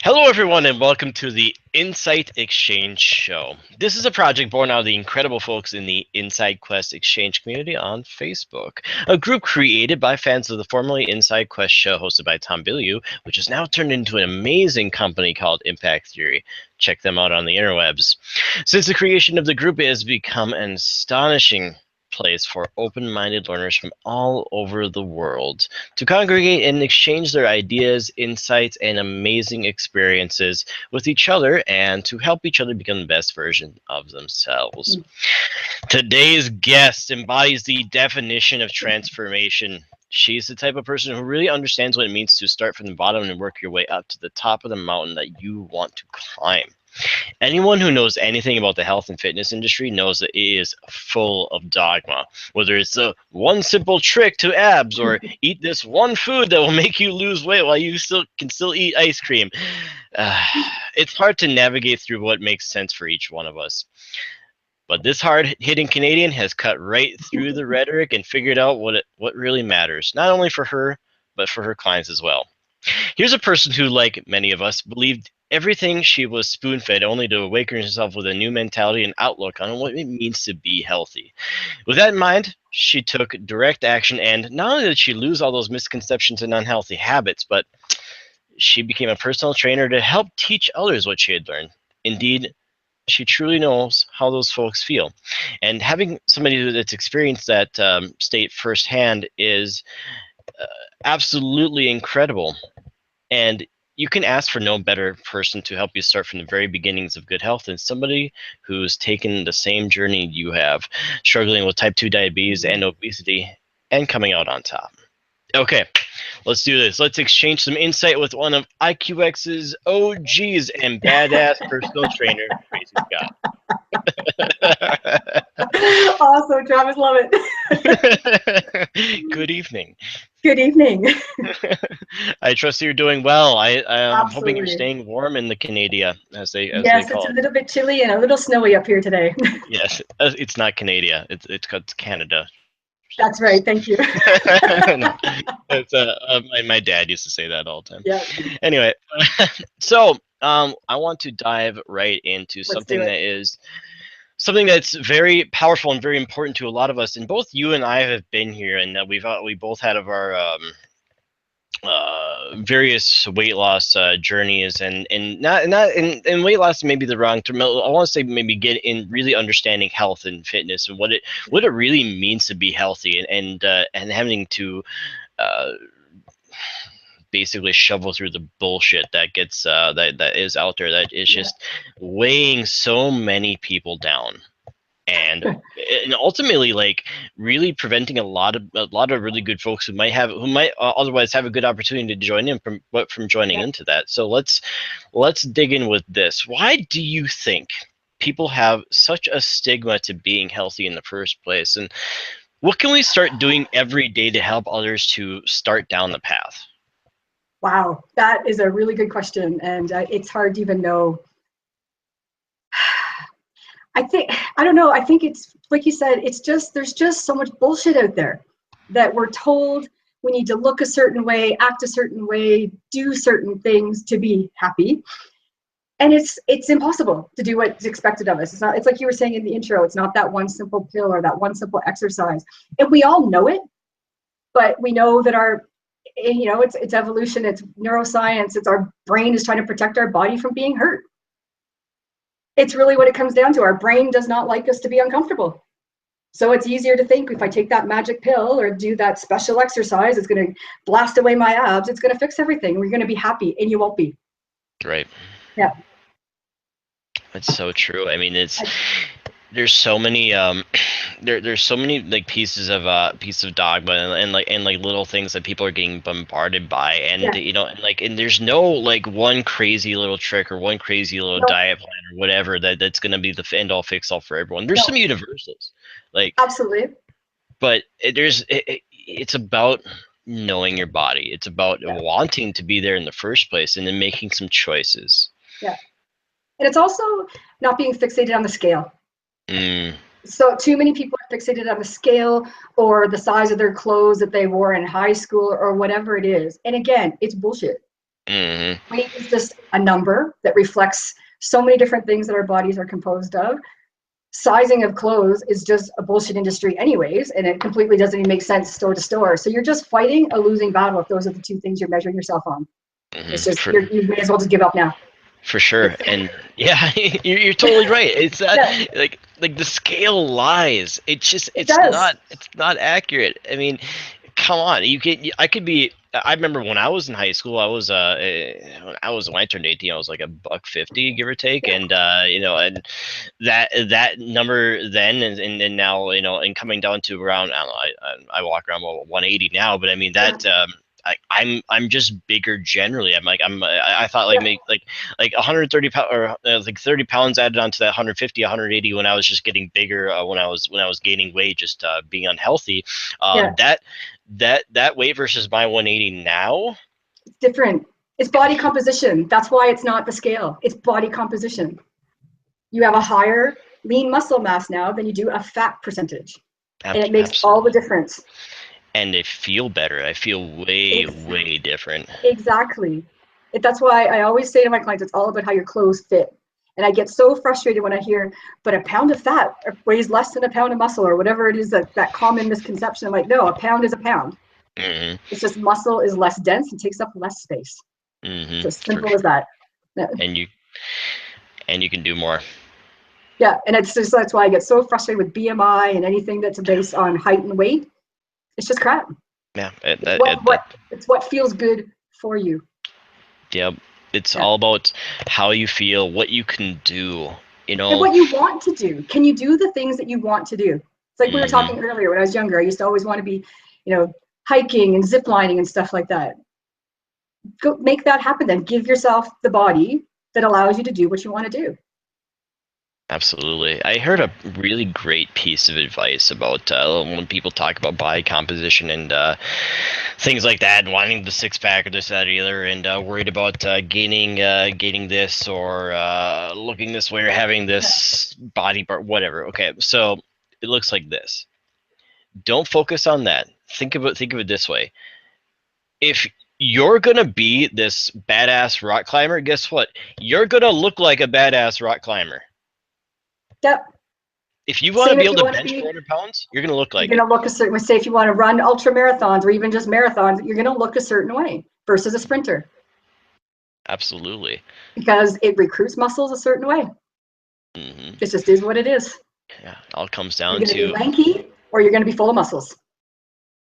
Hello, everyone, and welcome to the Insight Exchange Show. This is a project born out of the incredible folks in the Inside Quest Exchange community on Facebook, a group created by fans of the formerly Inside Quest show hosted by Tom Bilyeu, which has now turned into an amazing company called Impact Theory. Check them out on the interwebs. Since the creation of the group, it has become an astonishing place for open-minded learners from all over the world to congregate and exchange their ideas, insights, and amazing experiences with each other and to help each other become the best version of themselves. Today's guest embodies the definition of transformation. She's the type of person who really understands what it means to start from the bottom and work your way up to the top of the mountain that you want to climb. Anyone who knows anything about the health and fitness industry knows that it is full of dogma. Whether it's the one simple trick to abs or eat this one food that will make you lose weight while you can still eat ice cream. It's hard to navigate through what makes sense for each one of us. But this hard-hitting Canadian has cut right through the rhetoric and figured out what really matters, not only for her, but for her clients as well. Here's a person who, like many of us, believed everything she was spoon-fed only to awaken herself with a new mentality and outlook on what it means to be healthy. With that in mind, she took direct action, and not only did she lose all those misconceptions and unhealthy habits, but she became a personal trainer to help teach others what she had learned. Indeed, she truly knows how those folks feel. And having somebody that's experienced that state firsthand is absolutely incredible. And you can ask for no better person to help you start from the very beginnings of good health than somebody who's taken the same journey you have, struggling with type 2 diabetes and obesity and coming out on top. Okay, let's do this. Let's exchange some insight with one of IQX's OGs and badass personal trainer, Tracy Scott. Awesome, Travis, love it. Good evening. Good evening. I trust you're doing well. I'm hoping you're staying warm in the Canada, as they call it. Yes, it's a little bit chilly and a little snowy up here today. Yes, it's not Canada. It's Canada. That's right. Thank you. No, it's my dad used to say that all the time. Yeah. Anyway, so I want to dive right into something that's very powerful and very important to a lot of us. And both you and I have been here, and we both had of our various weight loss journeys, and weight loss may be the wrong term. I want to say maybe get in really understanding health and fitness and what it really means to be healthy, and having to basically shovel through the bullshit that gets that is out there that is just weighing so many people down. And ultimately, like, really preventing a lot of really good folks who might otherwise have a good opportunity to join in from joining into that. So let's dig in with this. Why do you think people have such a stigma to being healthy in the first place, and what can we start doing every day to help others to start down the path? Wow, that is a really good question, and it's hard to even know. I don't know. I think it's like you said, there's just so much bullshit out there that we're told we need to look a certain way, act a certain way, do certain things to be happy. And it's impossible to do what's expected of us. It's like you were saying in the intro, it's not that one simple pill or that one simple exercise. And we all know it, but we know that it's evolution, it's neuroscience, it's our brain is trying to protect our body from being hurt. It's really what it comes down to. Our brain does not like us to be uncomfortable. So it's easier to think if I take that magic pill or do that special exercise, it's going to blast away my abs. It's going to fix everything. We're going to be happy, and you won't be. Right. Yeah. That's so true. I mean, there's so many there's so many like pieces of dogma and little things that people are getting bombarded by, and and there's no like one crazy little trick or one crazy little diet plan or whatever that's going to be the end all fix all for everyone. There's some universals, like, absolutely, but it's about knowing your body. It's about wanting to be there in the first place and then making some choices. Yeah. And it's also not being fixated on the scale. So too many people are fixated on the scale or the size of their clothes that they wore in high school or whatever it is. And again, it's bullshit. Weight is just a number that reflects so many different things that our bodies are composed of. Sizing of clothes is just a bullshit industry anyways, and it completely doesn't even make sense store to store. So you're just fighting a losing battle if those are the two things you're measuring yourself on. It's just, you may as well just give up now. For sure. And yeah, you're totally right. It's like the scale lies. It's not accurate. I mean, come on. I could be. I remember when I was in high school, when I turned 18, I was like $150, give or take, and and that number then and now, and coming down to around, I don't know, I walk around 180 now, but I mean that. I'm just bigger generally. I thought like 130 pounds or like 30 pounds added onto that 150, 180 when I was just getting bigger, when I was gaining weight, just being unhealthy. That weight versus my 180 now, it's different. It's body composition. That's why it's not the scale. It's body composition. You have a higher lean muscle mass now than you do a fat percentage, and it makes all the difference. And I feel better. I feel way different. Exactly. That's why I always say to my clients, it's all about how your clothes fit. And I get so frustrated when I hear, but a pound of fat weighs less than a pound of muscle, or whatever it is, that common misconception. I'm like, no, a pound is a pound. It's just muscle is less dense and takes up less space. It's as simple as that. And you can do more. Yeah, and that's why I get so frustrated with BMI and anything that's based on height and weight. It's just crap. Yeah, it's what feels good for you. Yep, it's all about how you feel, what you can do, and what you want to do. Can you do the things that you want to do? It's like we were talking earlier. When I was younger, I used to always want to be, hiking and zip lining and stuff like that. Go make that happen. Then give yourself the body that allows you to do what you want to do. Absolutely. I heard a really great piece of advice about when people talk about body composition and things like that, and wanting the six pack or this, that, or the other, and worried about gaining this or looking this way or having this body part, whatever. Okay, so it looks like this. Don't focus on that. Think of it this way. If you're gonna be this badass rock climber, guess what? You're gonna look like a badass rock climber. Yep. If you want to be able to bench 400 pounds, you're going to look like you're going to look a certain way. Say if you want to run ultra marathons or even just marathons, you're going to look a certain way versus a sprinter. Absolutely. Because it recruits muscles a certain way. It just is what it is. Yeah, it all comes down to you're going to be lanky or you're going to be full of muscles.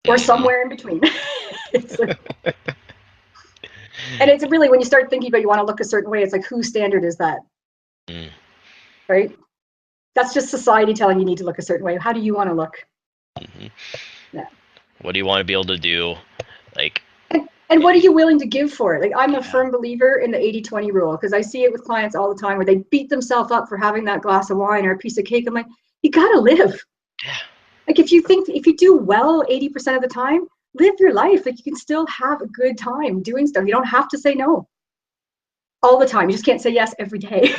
Or somewhere in between. And it's really, when you start thinking about you want to look a certain way, it's like, whose standard is that? Right? That's just society telling you need to look a certain way. How do you want to look? Yeah. What do you want to be able to do? And what are you willing to give for it? Like, I'm a firm believer in the 80-20 rule, because I see it with clients all the time where they beat themselves up for having that glass of wine or a piece of cake. I'm like, you got to live. Yeah. Like, if you do well 80% of the time, live your life. Like, you can still have a good time doing stuff. You don't have to say no all the time. You just can't say yes every day.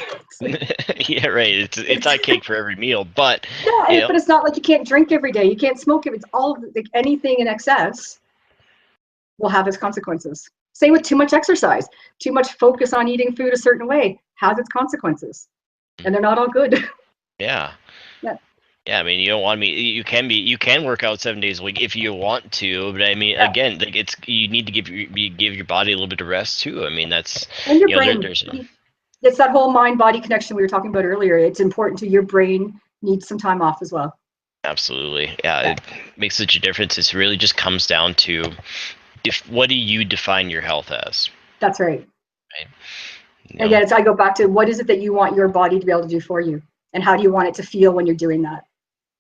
Yeah, right. It's not cake for every meal, but but it's not like you can't drink every day. You can't smoke it. It's all like anything in excess will have its consequences. Same with too much exercise. Too much focus on eating food a certain way has its consequences, and they're not all good. Yeah. Yeah, I mean, you don't want me. You can work out 7 days a week if you want to, but I mean, again, like you need to give your body a little bit of rest too. I mean, that's and your brain. It's that whole mind-body connection we were talking about earlier. It's important to your brain needs some time off as well. Absolutely, yeah. It makes such a difference. It really just comes down to what do you define your health as? That's right. Again, I go back to what is it that you want your body to be able to do for you, and how do you want it to feel when you're doing that?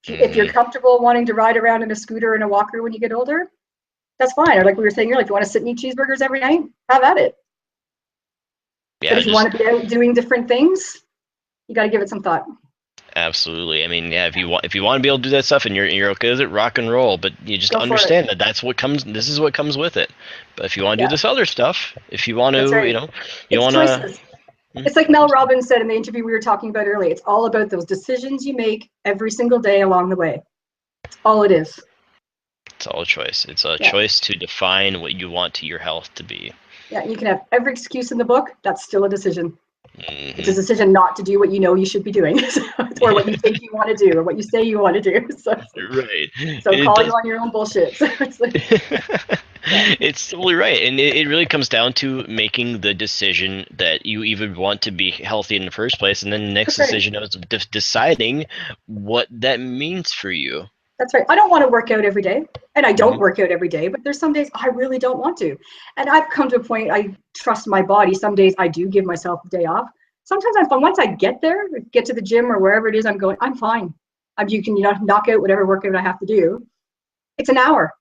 If you're comfortable wanting to ride around in a scooter and a walker when you get older, that's fine. Or like we were saying earlier, if you want to sit and eat cheeseburgers every night, have at it. Yeah, but if you want to be out doing different things, you got to give it some thought. Absolutely. I mean, yeah, if you want to be able to do that stuff and you're okay with it, rock and roll. But you just understand that that's what comes. This is what comes with it. But if you want to do this other stuff, if you want to, you want to. It's like Mel Robbins said in the interview we were talking about earlier. It's all about those decisions you make every single day along the way. That's all it is. It's all a choice. It's a choice to define what you want your health to be. Yeah, you can have every excuse in the book. That's still a decision. Mm-hmm. It's a decision not to do what you know you should be doing, or what you think you want to do, or what you say you want to do. So, Right. so And it call you does. on your own bullshit. So it's like, yeah, It's totally right, and it really comes down to making the decision that you even want to be healthy in the first place, and then the next that's right. decision is deciding what that means for you. That's right. I don't want to work out every day, and I don't Mhm. work out every day, but there's some days I really don't want to. And I've come to a point, I trust my body. Some days I do give myself a day off. Sometimes I'm fine. Once I get there, get to the gym or wherever it is I'm going, I'm fine. You can, knock out whatever workout I have to do. It's an hour.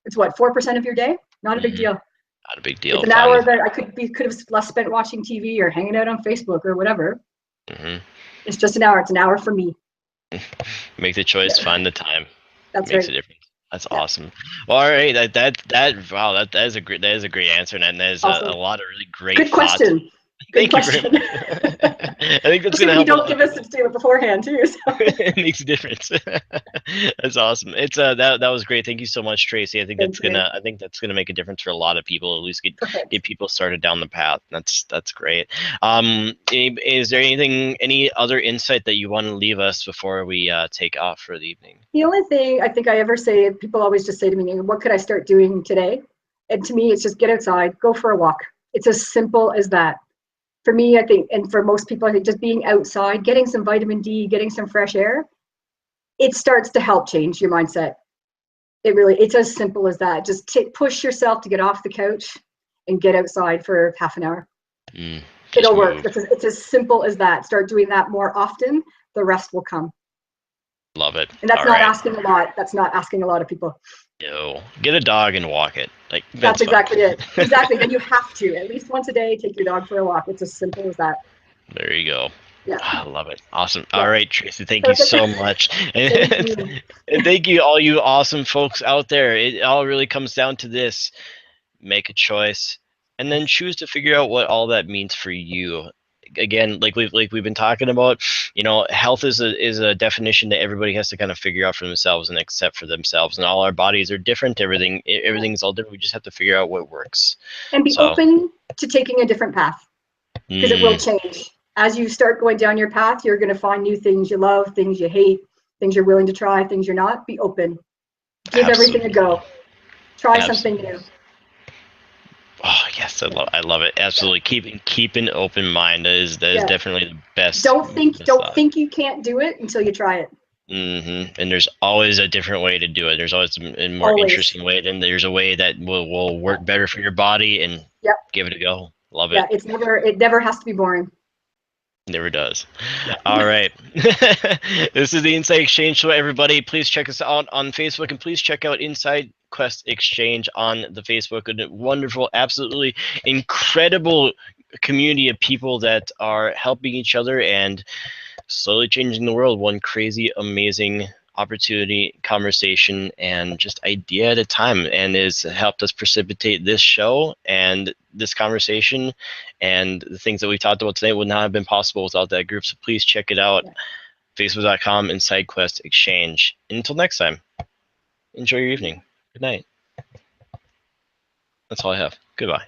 It's what, 4% of your day? Not a big Mhm. deal. Not a big It's deal. an Finding hour that I could have less spent watching TV or hanging out on Facebook or whatever. Mhm. It's just an hour. It's an hour for me. Make the choice, Yeah, find the time. It that's makes right. a difference. That's Yeah, awesome. Well, all right, wow, that is a great answer, and that is a awesome. lot of really great Good thoughts. question. Good Thank you very question. much. I think that's Especially gonna when you help a don't lot of give us people. to do it beforehand too. So. It makes a difference. That's awesome. It's that was great. Thank you so much, Tracy. Thank you. I think that's gonna make a difference for a lot of people. At least Perfect. get people started down the path. That's great. Is there any other insight that you want to leave us before we take off for the evening? The only thing I think I ever say, people always just say to me, what could I start doing today? And to me, it's just get outside, go for a walk. It's as simple as that. For me, I think, and for most people, I think just being outside, getting some vitamin D, getting some fresh air, it starts to help change your mindset. It's as simple as that. Just push yourself to get off the couch and get outside for half an hour. Just It'll work. move. It's as simple as that. Start doing that more often, the rest will come. Love it. And that's All not right. asking a lot. That's not asking a lot of people. No, get a dog and walk it. Like That's that's fine. exactly it. Exactly. Then you have to, at least once a day, take your dog for a walk. It's as simple as that. There you go. Yeah. I love it. Awesome. Yeah. All right, Tracy, thank you Perfect. so much. Thank you. And thank you, all you awesome folks out there. It all really comes down to this: make a choice and then choose to figure out what all that means for you. Again, like we've been talking about, health is a definition that everybody has to kind of figure out for themselves and accept for themselves. And all our bodies are different. Everything's all different. We just have to figure out what works. And be So, open to taking a different path, because it will mm, change. As you start going down your path, you're going to find new things you love, things you hate, things you're willing to try, things you're not. Be open. Give everything a absolutely, go. Try something absolutely. new. Oh yes, Yeah. I love it. Yeah. Absolutely. Keep an open mind. That is Yeah. definitely the best Don't thought. think you can't do it until you try it. And there's always a different way to do it. There's always a more Always. interesting way. Then there's a way that will Yeah. work better for your body, and Yep. give it a go. Love Yeah. it. It never has to be boring. Never does. Yeah. All right. This is the Inside Exchange Show, everybody. Please check us out on Facebook, and please check out Inside Quest Exchange on the Facebook. A wonderful, absolutely incredible community of people that are helping each other and slowly changing the world, one crazy, amazing opportunity, conversation, and just idea at a time, and has helped us precipitate this show and this conversation, and the things that we talked about today would not have been possible without that group. So please check it out. Yeah. Facebook.com and SideQuest Exchange. And until next time, enjoy your evening. Good night. That's all I have. Goodbye.